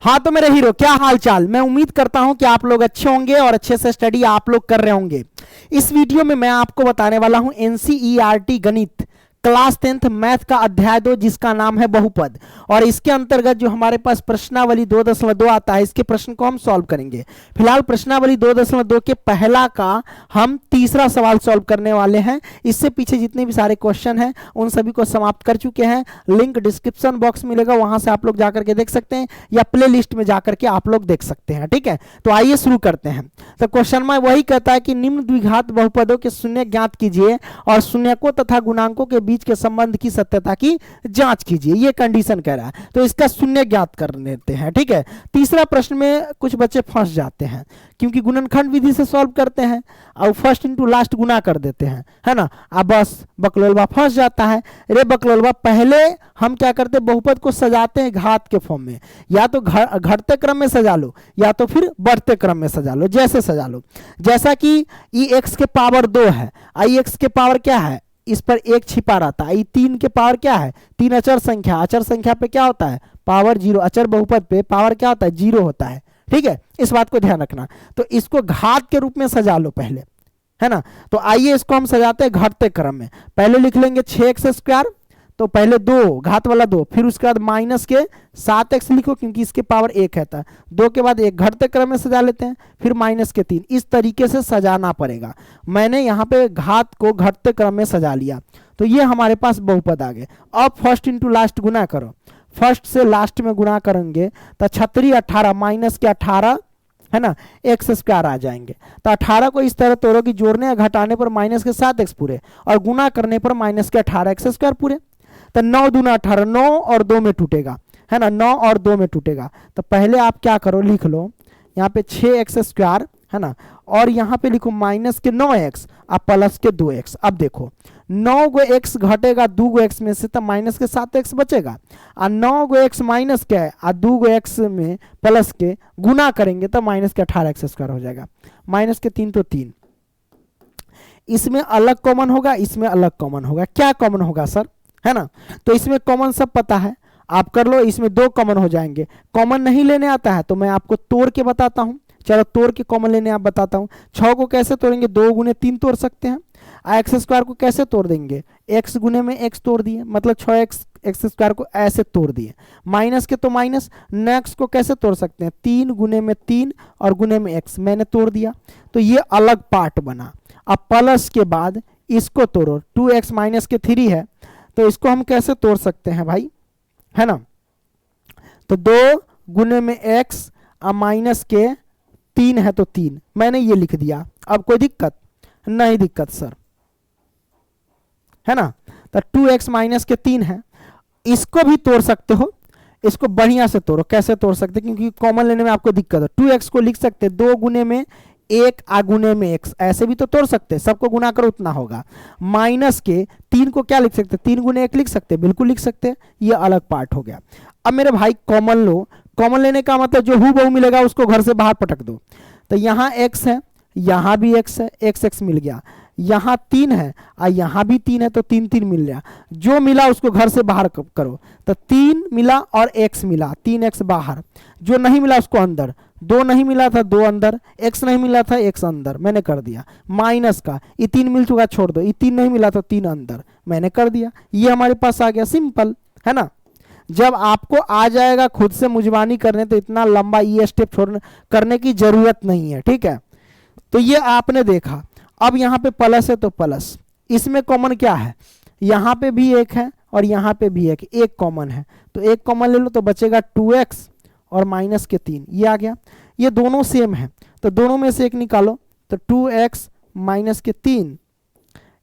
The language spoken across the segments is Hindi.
हाँ तो मेरे हीरो, क्या हाल चाल। मैं उम्मीद करता हूं कि आप लोग अच्छे होंगे और अच्छे से स्टडी आप लोग कर रहे होंगे। इस वीडियो में मैं आपको बताने वाला हूं एनसीईआरटी गणित क्लास 10th मैथ का अध्याय 2, जिसका नाम है बहुपद। और इसके अंतर्गत जो हमारे पास प्रश्नावली 2.2 आता है, इसके प्रश्न को हम सॉल्व करेंगे। फिलहाल प्रश्नावली 2.2 के पहला का हम तीसरा सवाल सॉल्व करने वाले हैं। इससे पीछे जितने भी सारे क्वेश्चन हैं उन सभी को समाप्त कर चुके हैं। लिंक डिस्क्रिप्शन बॉक्स मिलेगा, वहां से आप लोग जाकर के देख सकते हैं, या प्ले लिस्ट में जाकर के आप लोग देख सकते हैं। ठीक है, तो आइए शुरू करते हैं। तो क्वेश्चन में वही कहता है कि निम्न द्विघात बहुपदों के शून्य ज्ञात कीजिए और शून्यकों तथा गुणांकों के बीच के संबंध की सत्यता की जांच कीजिए। ये कंडीशन कह रहा है, तो इसका शून्य ज्ञात कर लेते हैं। ठीक है, तीसरा प्रश्न में कुछ बच्चे फंस जाते हैं क्योंकि गुणनखंड विधि से सॉल्व करते हैं और फर्स्ट इनटू लास्ट गुना कर देते हैं, है ना। अब बस बकलोलवा फंस जाता है। रे बकलोलवा, पहले हम क्या करते हैं, बहुपद को सजाते हैं घात के फॉर्म में। या तो घटते क्रम में सजा लो या तो फिर बढ़ते क्रम में सजा लो, जैसे सजा लो। जैसा कि ई एक्स के पावर 2 है, आई एक्स के पावर क्या है, इस पर एक छिपा रहता है। 3 के पावर क्या है, 3 अचर संख्या, अचर संख्या पे क्या होता है, पावर 0। अचर बहुपद पे पावर क्या होता है, 0 होता है। ठीक है, इस बात को ध्यान रखना। तो इसको घात के रूप में सजा लो पहले, है ना। तो आइए इसको हम सजाते हैं घटते क्रम में। पहले लिख लेंगे 6x², तो पहले 2 घात वाला 2, फिर उसके बाद माइनस के 7x लिखो क्योंकि इसके पावर 1 है। 2 के बाद 1 घटते क्रम में सजा लेते हैं, फिर माइनस के 3। इस तरीके से सजाना पड़ेगा। मैंने यहाँ पे घात को घटते क्रम में सजा लिया, तो ये हमारे पास बहुपद आ गए। अब फर्स्ट इंटू लास्ट गुना करो, फर्स्ट से लास्ट में गुना करेंगे तो 36 18 माइनस के 18, है ना, x² आ जाएंगे। तो 18 को इस तरह तोड़ो कि जोड़ने या घटाने पर माइनस के 7x पूरे और गुना करने पर माइनस के 18x² पूरे। तो 9 दूना 18, 9 और 2 में टूटेगा, है ना, 9 और 2 में टूटेगा। तो पहले आप क्या करो, लिख लो यहाँ पे 6x², है ना, और यहाँ पे लिखो माइनस के 9x और प्लस के 2x। अब देखो 9 गो x घटेगा 2 गो x में से, तो माइनस के 7x बचेगा। और 9 गो x माइनस के है और 2 गो x में प्लस के गुना करेंगे तो माइनस के 18x² हो जाएगा। माइनस के 3 तो 3, इसमें अलग कॉमन होगा, इसमें अलग कॉमन होगा। क्या कॉमन होगा सर, है ना। तो इसमें कॉमन सब पता है, आप कर लो। इसमें 2 कॉमन हो जाएंगे। कॉमन नहीं लेने आता है तो मैं आपको तोड़ के बताता हूं। चलो तोड़ के कॉमन लेने आप बताता हूं। 6 को कैसे तोड़ेंगे, 2 गुने 3 तोड़ सकते हैं। x² को कैसे तोड़ देंगे, x गुने में x तोड़ दिए, मतलब 6x² को ऐसे तोड़ दिए। माइनस के तो माइनस, नेक्स्ट को कैसे तोड़ सकते हैं, 3 गुने में 3 और गुने में x, मैंने तोड़ दिया। तो ये अलग पार्ट बना। अब प्लस के बाद इसको तोड़ो, 2x माइनस के 3 है, तो इसको हम कैसे तोड़ सकते हैं भाई, है ना। तो 2 गुने में x और माइनस के 3 है तो 3, मैंने ये लिख दिया। अब कोई दिक्कत नहीं, दिक्कत सर, है ना। तो 2x माइनस के 3 है, इसको भी तोड़ सकते हो। इसको बढ़िया से तोड़ो। कैसे तोड़ सकते, क्योंकि कॉमन लेने में आपको दिक्कत है। 2x को लिख सकते 2 गुने में 1 आ गुने में x, ऐसे भी तो तोड़ सकते हैं। सबको गुना करो उतना होगा। माइनस के 3 को क्या लिख सकते, 3 गुने 1 लिख सकते, बिल्कुल लिख सकते। ये अलग पार्ट हो गया। अब मेरे भाई कॉमन लो। कॉमन लेने का मतलब जो हूबहू मिलेगा उसको घर से बाहर पटक दो। तो यहाँ x है, यहाँ भी x है, x मिल गया। यहाँ 3 है और यहाँ भी 3 है, तो 3 3 मिल गया। जो मिला उसको घर से बाहर करो। तो 3 मिला और x मिला, 3x बाहर। जो नहीं मिला उसको अंदर। 2 नहीं मिला था 2 अंदर, x नहीं मिला था x अंदर, मैंने कर दिया। माइनस का ये 3 मिल चुका, छोड़ दो। ये 3 नहीं मिला तो 3 अंदर, मैंने कर दिया। ये हमारे पास आ गया, सिंपल, है ना। जब आपको आ जाएगा खुद से मुजबानी करने, तो इतना लंबा ये स्टेप छोड़ने करने की जरूरत नहीं है। ठीक है, तो ये आपने देखा। अब यहाँ पे प्लस है तो प्लस, इसमें कॉमन क्या है, यहाँ पे भी 1 है और यहाँ पे भी 1 कॉमन है। तो 1 कॉमन ले लो तो बचेगा 2x और माइनस के 3, ये आ गया। ये दोनों सेम है तो दोनों में से 1 निकालो। तो 2x माइनस के 3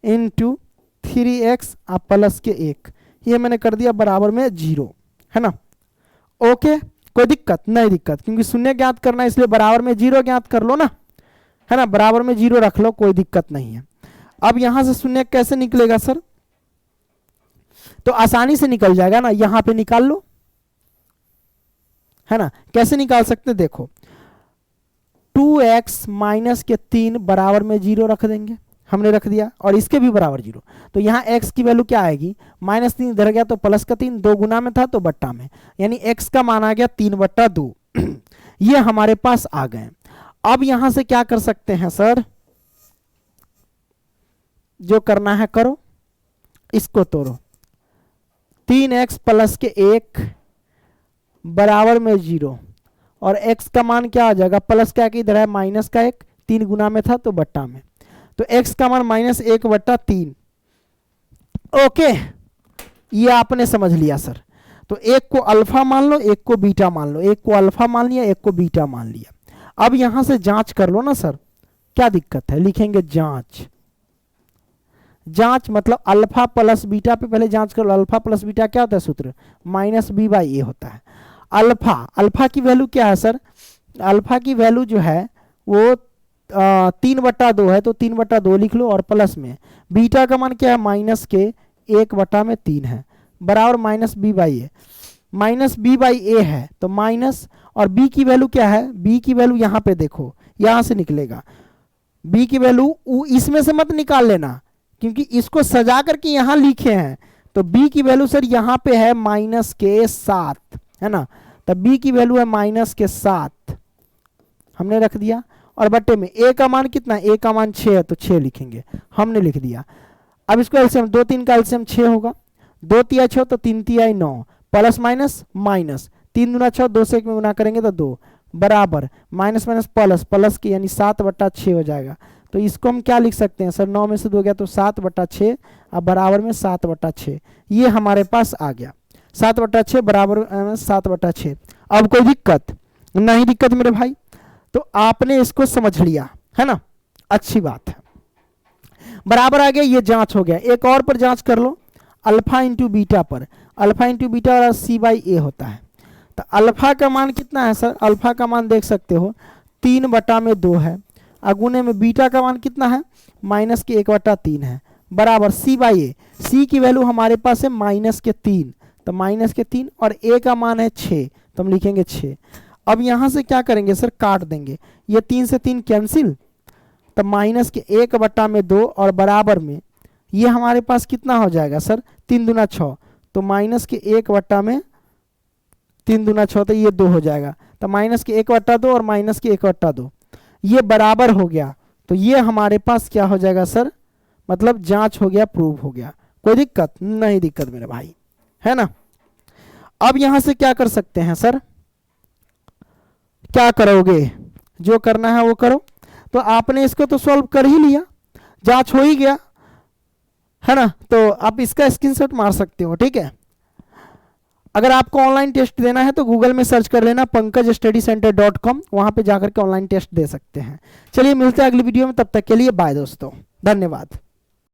इंटू 3x और प्लस के 1, ये मैंने कर दिया बराबर में 0, है ना। ओके, कोई दिक्कत नहीं, दिक्कत क्योंकि शून्य ज्ञात करना है, इसलिए बराबर में 0 ज्ञात कर लो ना, है ना। बराबर में 0 रख लो, कोई दिक्कत नहीं है। अब यहां से शून्य कैसे निकलेगा सर, तो आसानी से निकल जाएगा ना, यहां पे निकाल लो, है ना। कैसे निकाल सकते, देखो 2x माइनस के 3 बराबर में 0 रख देंगे, हमने रख दिया, और इसके भी बराबर 0। तो यहाँ x की वैल्यू क्या आएगी, -3 इधर गया तो प्लस का 3, 2 गुना में था तो बट्टा में, यानी x का मान आ गया 3/2। ये हमारे पास आ गए। अब यहां से क्या कर सकते हैं सर, जो करना है करो, इसको तोड़ो। 3x प्लस के 1 बराबर में 0 और x का मान क्या आ जाएगा, प्लस क्या कि इधर है माइनस का 1, 3 गुना में था तो बट्टा में, तो x का मान -1/3। ओके, ये आपने समझ लिया सर। तो एक को अल्फा मान लो, एक को बीटा मान लो, एक को अल्फा मान लिया, एक को बीटा मान लिया। अब यहां से जांच कर लो ना सर, क्या दिक्कत है, लिखेंगे जांच। जांच मतलब अल्फा प्लस बीटा पे पहले जांच कर लो। अल्फा प्लस बीटा क्या होता है सूत्र, -b/a होता है। अल्फा की वैल्यू क्या है सर, अल्फा की वैल्यू जो है वो 3/2 है, तो 3/2 लिख लो, और प्लस में बीटा का मान क्या है -1/3 है, बराबर -b/a। -b/a है तो माइनस, और b की वैल्यू क्या है, b की वैल्यू यहाँ पे देखो, यहाँ से निकलेगा b की वैल्यू, इसमें से मत निकाल लेना क्योंकि इसको सजा करके यहाँ लिखे हैं। तो b की वैल्यू सर यहाँ पे है -7 है ना, तो b की वैल्यू है -7 हमने रख दिया, और बट्टे में a का मान कितना, a का मान 6 है तो 6 लिखेंगे, हमने लिख दिया। अब इसको एलसीएम 2 3 का एलसीएम 6 होगा, 2 तिया 6 तो 3 तिया 9, प्लस माइनस माइनस, 3 दूना 6, 2 से 1 में गुना करेंगे तो 2, बराबर माइनस माइनस प्लस, प्लस की यानी 7/6 हो जाएगा। तो इसको हम क्या लिख सकते हैं सर, 9 में से 2 गया तो 7/6, अब बराबर में 7/6, ये हमारे पास आ गया 7/6 बराबर 7/6। अब कोई दिक्कत नहीं, दिक्कत मेरे भाई, तो आपने इसको समझ लिया है ना, अच्छी बात है, बराबर आ गया, ये जांच हो गया। एक और पर जांच कर लो, अल्फा इंटू बीटा पर, अल्फा इंटू बीटा और c/a होता है। तो अल्फा का मान कितना है सर, अल्फा का मान देख सकते हो 3/2 है, अगुने में बीटा का मान कितना है -1/3 है, बराबर c/a, c की वैल्यू हमारे पास है -3, तो -3, और a का मान है 6 तो हम लिखेंगे 6। अब यहां से क्या करेंगे सर, काट देंगे, ये 3 से 3 कैंसिल, तो -1/2 और बराबर में ये हमारे पास कितना हो जाएगा सर, 3 दूना 6, तो -1/3 दूना 6 तो ये 2 हो जाएगा, तो -1/2 और -1/2 ये बराबर हो गया। तो ये हमारे पास क्या हो जाएगा सर, मतलब जांच हो गया, प्रूव हो गया। कोई दिक्कत नहीं, दिक्कत मेरे भाई है ना। अब यहां से क्या कर सकते हैं सर, क्या करोगे, जो करना है वो करो। तो आपने इसको तो सॉल्व कर ही लिया, जांच हो ही गया है ना, तो आप इसका स्क्रीनशॉट मार सकते हो, ठीक है। अगर आपको ऑनलाइन टेस्ट देना है तो गूगल में सर्च कर लेना pankajstudycenter.com, वहां पे जाकर के ऑनलाइन टेस्ट दे सकते हैं। चलिए मिलते हैं अगली वीडियो में, तब तक के लिए बाय दोस्तों, धन्यवाद।